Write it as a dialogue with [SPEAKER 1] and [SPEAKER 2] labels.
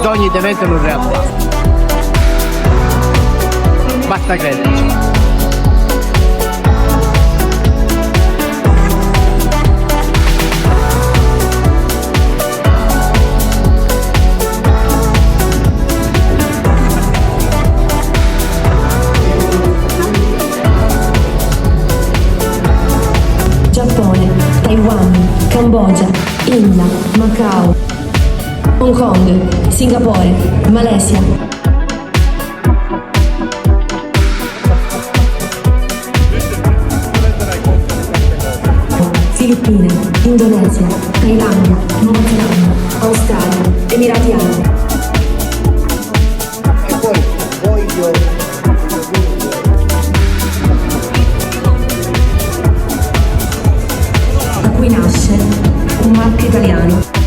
[SPEAKER 1] sogni diventano realtà. Basta crederci.
[SPEAKER 2] Giappone, Taiwan, Cambogia, India, Macao, Hong Kong, Singapore, Malesia. Filippine, Indonesia, Thailandia, Nuova Zelanda, Australia, Emirati Arabi.
[SPEAKER 1] E poi voglio
[SPEAKER 2] Da cui nasce un marchio italiano.